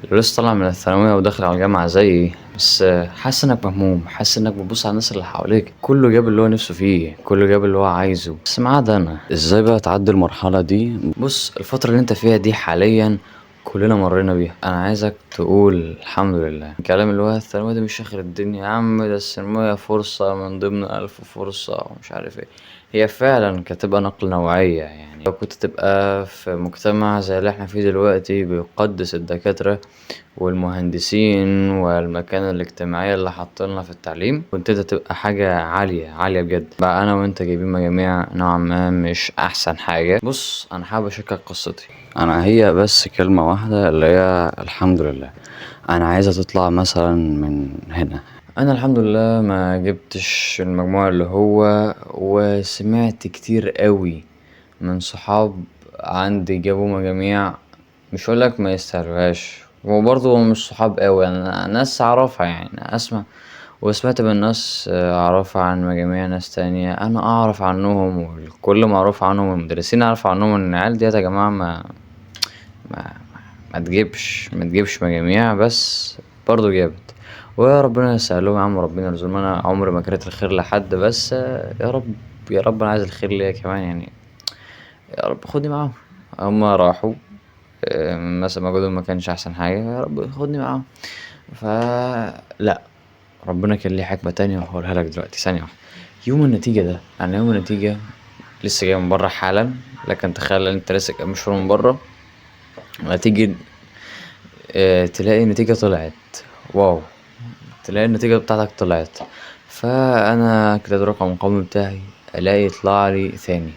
اللي لسه طالع من الثانوية وداخل على الجامعة زيي، بس حاسس انك مهموم، حاسس انك بتبص على الناس اللي حواليك، كله جاب اللي هو نفسه فيه، كله جاب اللي هو عايزه، بس ما عدا انا. ازاي بقى تعدي المرحلة دي؟ بص، الفترة اللي انت فيها دي حاليا كلنا مرينا بيها. انا عايزك تقول الحمد لله. الكلام اللي هو الثانوية دي مش اخر الدنيا يا عم، ده الثانوية فرصة من ضمن 1000 فرصة ومش عارف ايه. هي فعلا كانت تبقى نقلة نوعية، يعني لو كنت تبقى في مجتمع زي اللي احنا فيه دلوقتي بيقدس الدكاترة والمهندسين والمكانة الاجتماعية اللي حاطينها في التعليم، كنت انت تبقى حاجة عالية عالية بجد. بقى انا وانت جايبين مجاميع نوعا ما مش احسن حاجة. بص، انا حابب اشاركك قصتي. انا هي بس كلمة واحدة اللي هي الحمد لله. انا عايزة تطلع مثلا من هنا. انا الحمد لله ما جبتش المجموع اللي هو، وسمعت كتير قوي من صحاب عندي جابوا مجاميع مش هقولك ما يستاهلوهاش، وبرضه مش صحاب قوي، انا ناس اعرفها يعني اسمع. وسمعت من ناس اعرفها عن مجاميع ناس تانية انا اعرف عنهم، والكل معروف عنهم، المدرسين اعرف عنهم ان العيال ديت يا جماعة ما ما تجيبش مجاميع، بس برضه جابت. ويا ربنا يسهلهم يا عم، ربنا يرزقهم. انا عمري ما كرهت الخير لحد، بس يا رب، يا رب انا عايز الخير ليا كمان يعني. يا رب خدني معاهم. هما راحوا، مثلا مجهودهم ما كانش احسن حاجة، يا رب خدني معاهم. لا، ربنا كان ليه حكمة تانية وهقولها لك دلوقتي ثانية واحدة. يوم النتيجة ده، انا يوم النتيجة لسه جاي من بره حالا، لكن تخيل انت لسه جاي مشوار من بره وتيجي تلاقي النتيجة طلعت. واو، تلاقي النتيجة بتاعتك طلعت. فانا كده الرقم القومي بتاعي الاقي يطلع لي ثاني.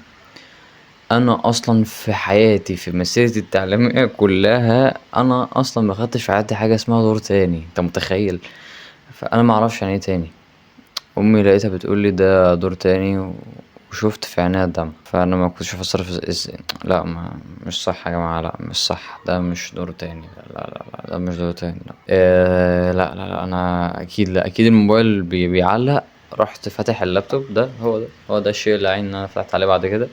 انا اصلا في حياتي في مسيرتي التعليمية كلها انا اصلا ما خدتش في حياتي حاجة اسمها دور تاني، انت متخيل؟ فانا ما اعرفش يعني ايه تاني. امي لقيتها بتقولي ده دور تاني وشفت في عينيها دم، فانا ما كنتش افسر لا، ما مش صح يا جماعه، لا مش صح، ده مش دور تاني، لا ده مش دور تاني، لا لا انا اكيد، لا اكيد الموبايل بيعلق. رحت فاتح اللابتوب ده، هو ده الشيء اللي عين انا فتحت عليه بعد كده.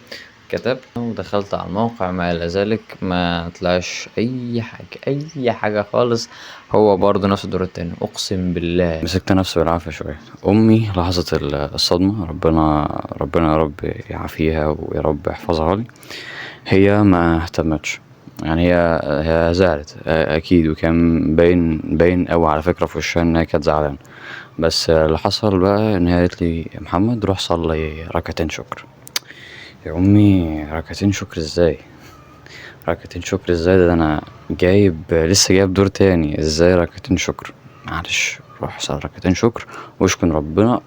كتبت ودخلت على الموقع، ما الى ذلك ما طلعش اي حاجه خالص. هو برضه نفس الدور التاني، اقسم بالله مسكت نفسي بالعافيه شويه. امي لحظه الصدمه، ربنا يا رب يعافيها ويا رب يحفظها لي. هي ما اهتمتش، يعني هي زعلت اكيد، وكان باين قوي على فكره في وشها ان هي كانت زعلانه. بس اللي حصل بقى ان هي قالت لي يا محمد روح صلي ركعتين شكر. يا امي ركعتين شكر ازاي؟ ركعتين شكر ازاي؟ ده انا لسه جايب دور تاني، ازاي ركعتين شكر؟ معلش روح صلي ركعتين شكر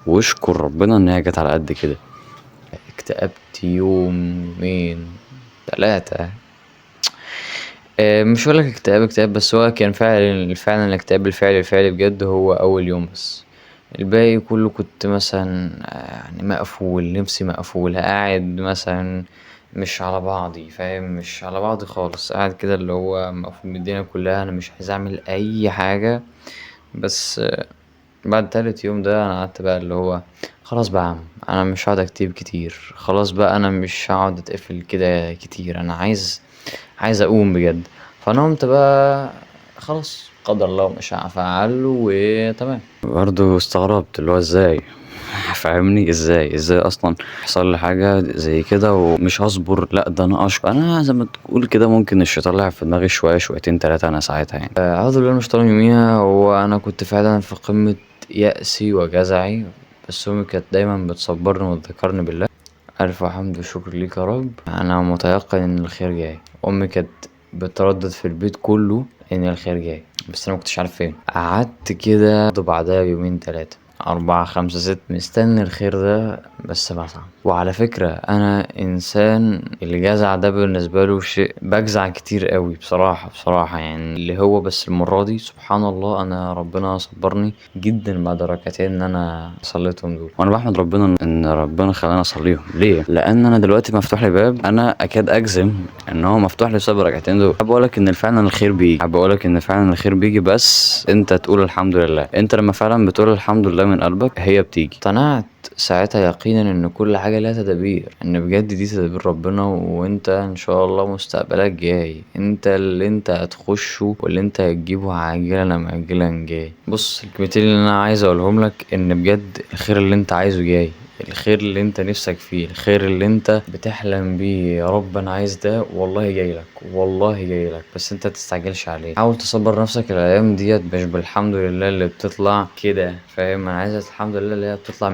واشكر ربنا ان هي جت على قد كده. اكتئبت يومين 3. مش هقولك اكتئاب، بس هو كان فعلا الاكتئاب الفعلي بجد هو اول يوم بس. الباقي كله كنت مثلا يعني مقفول، نفسي مقفول، قاعد مثلا مش على بعضي، فاهم؟ مش على بعضي خالص، قاعد كده اللي هو مقفول من الدنيا كلها، انا مش عايز اعمل اي حاجة. بس بعد تالت يوم ده انا قعدت بقى اللي هو خلاص بقى يا عم، انا مش هقعد اكتب كتير، خلاص بقى انا مش هقعد اتقفل كده كتير، انا عايز اقوم بجد. فانا قمت بقى خلاص، قدر الله ما شاء فعل وتمام. برضه استغربت اللي هو ازاي فاهمني؟ ازاي اصلا يحصل لي حاجه زي كده ومش هصبر؟ لا ده انا اشكر، انا زي ما تقول كده ممكن الشيطان لعب في دماغي شويه شويتين 3 انا ساعتها يعني. اعوذ بالله من الشيطان يوميها، وانا كنت فعلا في قمه يأسي وجزعي. بس امي كانت دايما بتصبرني وتذكرني بالله. ألف حمد وشكر ليك يا رب، أنا متيقن إن الخير جاي. أمي كانت بتردد في البيت كله إن الخير جاي، بس أنا مكنتش عارف فين. قعدت كده بعدها بيومين 3 4 5 6 مستني الخير ده، بس بسعى. وعلى فكرة أنا إنسان الجزع ده بالنسبة له شيء بجزع كتير قوي بصراحة يعني، اللي هو بس المرة دي سبحان الله أنا ربنا صبرني جدا بعد الركعتين إن أنا صليتهم دول. وأنا بحمد ربنا إن ربنا خلاني أصليهم. ليه؟ لأن أنا دلوقتي مفتوح لي باب، أنا أكاد أجزم إن هو مفتوح لي بسبب الركعتين دول. حابب أقولك إن فعلا الخير بيجي، بس أنت تقول الحمد لله. أنت لما فعلا بتقول الحمد لله من قلبك هي بتيجي. اقتنعت ساعتها يقينا ان كل حاجة لها تدابير، ان بجد دي تدابير ربنا، وانت ان شاء الله مستقبلك جاي، انت اللي انت هتخشه واللي انت هتجيبه عاجلا ام اجلا جاي. بص، الكلمتين اللي انا عايز اقولهم لك ان بجد الخير اللي انت عايزه جاي، الخير اللي انت نفسك فيه، الخير اللي انت بتحلم بيه، يا رب انا عايز ده، والله جايلك، والله جايلك، بس انت تستعجلش عليه. حاول تصبر نفسك الايام ديت، مش بالحمد لله اللي بتطلع كده، فاهم؟ انا عايز الحمد لله اللي هي بتطلع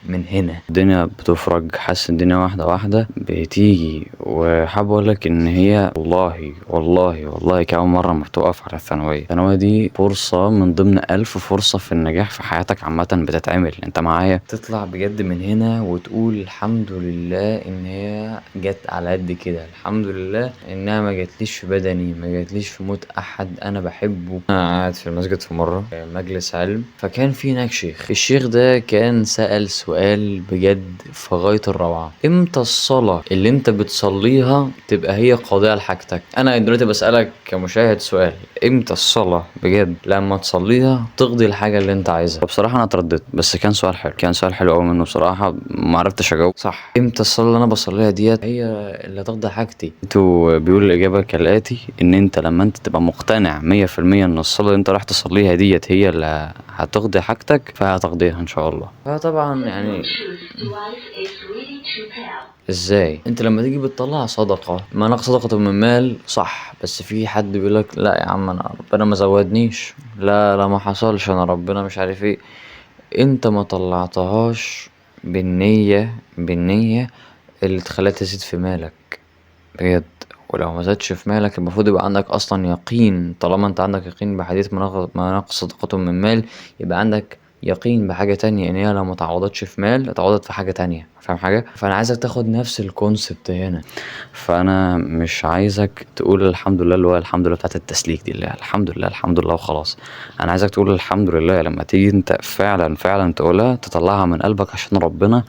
من هنا. الدنيا بتفرج، حاسس الدنيا واحده واحده بتيجي. وحابب اقول لك ان هي والله والله والله كمان مره ما بتقف على الثانويه دي فرصه من ضمن 1000 فرصه في النجاح في حياتك عامه بتتعمل. انت معايا؟ تطلع بجد من هنا وتقول الحمد لله ان هي جت على قد كده، الحمد لله انها ما جاتليش في بدني، ما جاتليش في موت احد انا بحبه. انا قاعد في المسجد في مره مجلس علم، فكان في هناك شيخ. الشيخ ده كان سأل سؤال بجد في غاية الروعة: امتى الصلاة اللي انت بتصليها تبقى هي قاضية لحاجتك؟ انا دلوقتي بسألك كمشاهد سؤال: امتى الصلاة بجد لما تصليها تقضي الحاجة اللي انت عايزها؟ بصراحة انا اترددت، بس كان سؤال حلو، كان سؤال حلو قوي منه بصراحة، ما عرفتش اجاوب صح. امتى الصلاة اللي انا بصليها ديت هي اللي هتقضي حاجتي؟ انتوا بيقول الاجابة كالاتي: ان انت لما انت تبقى مقتنع 100% ان الصلاة اللي انت رايح تصليها ديت هي اللي هتقضي حاجتك، فهتقضيها ان شاء الله. فطبعا يعني ازاي انت لما تيجي بتطلع صدقة، ما انا صدقة من مال صح، بس في حد بيقولك لا يا عم انا ربنا ما زودنيش، لا لا ما حصلش، انا ربنا مش عارف ايه. انت ما طلعتهاش بالنية اللي تخليها تزيد في مالك بجد. ولو ما زادش في مالك المفروض يبقى عندك اصلا يقين. طالما انت عندك يقين بحديث ما نقص صدقة من مال، يبقى عندك يقين بحاجة تانية، ان هي لو ما تعوضتش في مال اتعوضت في حاجة تانية. فاهم حاجة؟ فانا عايزك تاخد نفس الكونسبت هنا. فانا مش عايزك تقول الحمد لله اللي هو الحمد لله بتاعت التسليك دي، اللي هي الحمد لله الحمد لله وخلاص. انا عايزك تقول الحمد لله لما تيجي انت فعلا فعلا تقولها، تطلعها من قلبك عشان ربنا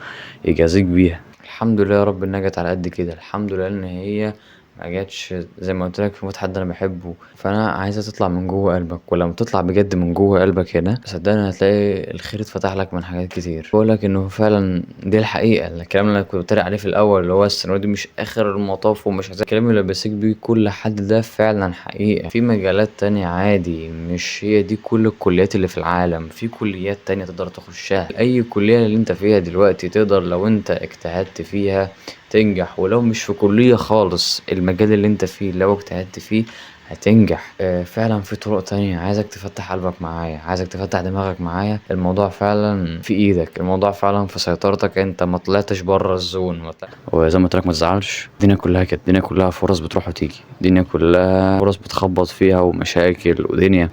يجازيك بيها. الحمد لله يا رب انها جت على قد كده، الحمد لله ان هي ما جاتش زي ما قلت لك في موت حد انا بحبه. فانا عايزها تطلع من جوه قلبك، ولما تطلع بجد من جوه قلبك هنا صدقني هتلاقي الخير اتفتح لك من حاجات كتير. بقول لك انه فعلا دي الحقيقه. الكلام اللي انا كنت بتريق عليه في الاول اللي هو الثانويه دي مش اخر المطاف ومش زي الكلام اللي بيسيك بيه كل حد، ده فعلا حقيقه. في مجالات تانية عادي، مش هي دي كل الكليات اللي في العالم، في كليات تانية تقدر تخشها. اي كليه اللي انت فيها دلوقتي تقدر لو انت اجتهدت فيها تنجح، ولو مش في كلية خالص المجال اللي انت فيه لو اجتهدت فيه هتنجح. فعلا في طرق تانية. عايزك تفتح قلبك معايا، عايزك تفتح دماغك معايا. الموضوع فعلا في ايدك، الموضوع فعلا في سيطرتك، انت ما طلعتش بره الزون. وزي ما قلت لك ما تزعلش، الدنيا كلها كده، الدنيا كلها فرص بتروح وتيجي، الدنيا كلها فرص بتخبط فيها ومشاكل ودنيا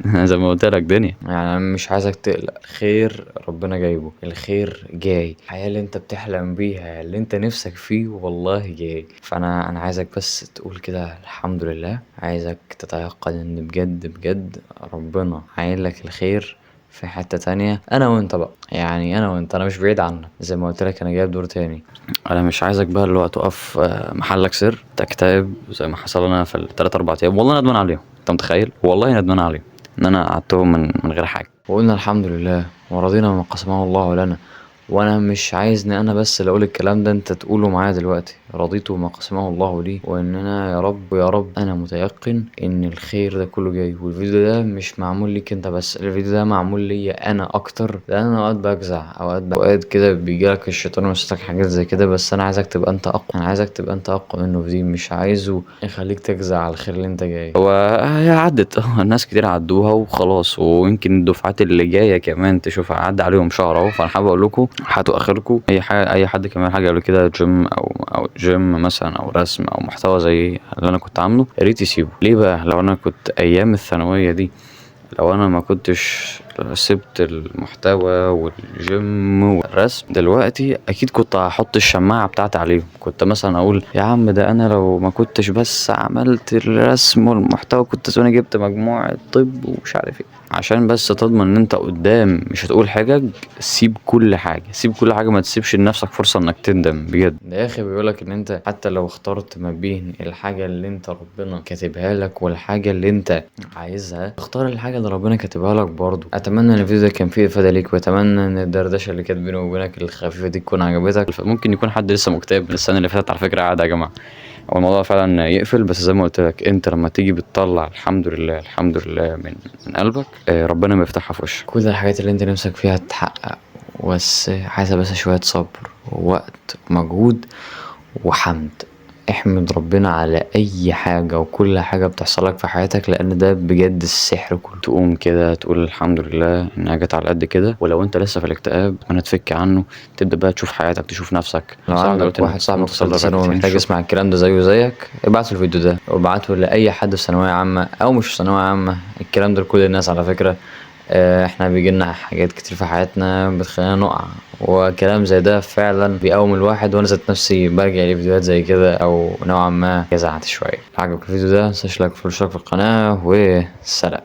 زي ما قلت لك دنيا. يعني انا مش عايزك تقلق، الخير ربنا جايبه، الخير جاي، الحياة اللي انت بتحلم بيها اللي انت نفسك فيه والله جاي. فانا عايزك بس تقول كده الحمد لله، عايزك تتيقن ان بجد بجد ربنا عاين لك الخير في حتة تانية. انا وانت بقى، يعني انا وانت، انا مش بعيد عنك، زي ما قلت لك انا جايب دور تاني. انا مش عايزك بقى اللي هو تقف محلك سر تكتئب زي ما حصل لنا في الثلاث اربع ايام. والله ندمان عليهم، انت متخيل؟ والله ندمان عليهم ان انا قعدتهم من غير حاجه، وقلنا الحمد لله ورضينا بما قسمه الله لنا. وانا مش عايزني انا بس اللي اقول الكلام ده، انت تقوله معايا دلوقتي: رضيت بما قسمه الله لي، وان انا يا رب يا رب انا متيقن ان الخير ده كله جاي. والفيديو ده مش معمول ليك انت بس، الفيديو ده معمول ليا انا اكتر، لان انا اوقات بجزع، اوقات كده بيجيلك الشيطان ويمسك حاجات زي كده، بس انا عايزك تبقى انت اقوى، انا عايزك تبقى انت اقوى منه في دي، مش عايزه يخليك تجزع على الخير اللي انت جاي. هو هي عدت ناس كتير عدوها وخلاص، ويمكن الدفعات اللي جايه كمان تشوفها عدى عليهم شهر اهو. فانا حابب اقول لكم هاتوا اخركم. اي حد كمان حاجه قبل كده جيم او جيم مثلا او رسم او محتوى زي اللي انا كنت عامله، يا ريت يسيبه. ليه بقى؟ لو انا كنت ايام الثانويه دي، لو انا ما كنتش سبت المحتوى والجيم والرسم دلوقتي، اكيد كنت هحط الشماعة بتاعتي عليهم. كنت مثلا اقول يا عم ده انا لو ما كنتش بس عملت الرسم والمحتوى كنت زماني جبت مجموعة طب ومش عارف ايه. عشان بس تضمن ان انت قدام مش هتقول حاجة، سيب كل حاجة، سيب كل حاجة، ما تسيبش لنفسك فرصة انك تندم بجد. ده يا اخي بيقولك ان انت حتى لو اخترت ما بين الحاجة اللي انت ربنا كاتبها لك والحاجة اللي انت عايزها، اختار الحاجة اللي ربنا كاتبها لك برضو. اتمنى ان الفيديو ده كان فيه افاده ليك، واتمنى ان الدردشه اللي كانت بيني وبينك الخفيفه دي تكون عجبتك. ممكن يكون حد لسه مكتئب من السنه اللي فاتت على فكره، عادي يا جماعه، هو الموضوع فعلا يقفل، بس زي ما قلت لك انت لما تيجي بتطلع الحمد لله الحمد لله من قلبك، ربنا بيفتحها في وشك. كل الحاجات اللي انت نفسك فيها تتحقق، بس عايزة بس شوية صبر ووقت ومجهود وحمد. احمد ربنا على اي حاجة وكل حاجة بتحصلك في حياتك، لان ده بجد السحر كله. تقوم كده تقول الحمد لله انها جت على قد كده. ولو انت لسه في الاكتئاب ما تفك عنه، تبدا بقى تشوف حياتك، تشوف نفسك. لو عندك واحد صاحبك في ثالثة ثانوي محتاج يسمع الكلام ده زيه زيك، ابعته الفيديو ده وابعته لأي حد في ثانوية عامة أو مش في ثانوية عامة. الكلام ده لكل الناس على فكرة. احنا بيجيلنا حاجات كتير في حياتنا بتخلينا نقع، وكلام زي ده فعلا بيقوم الواحد، وانا ذات نفسي برجع لفيديوهات زي كده او نوعا ما جزعت شوية. لو عجبك الفيديو ده متنساش لايك واشتراك في القناة، وسلام.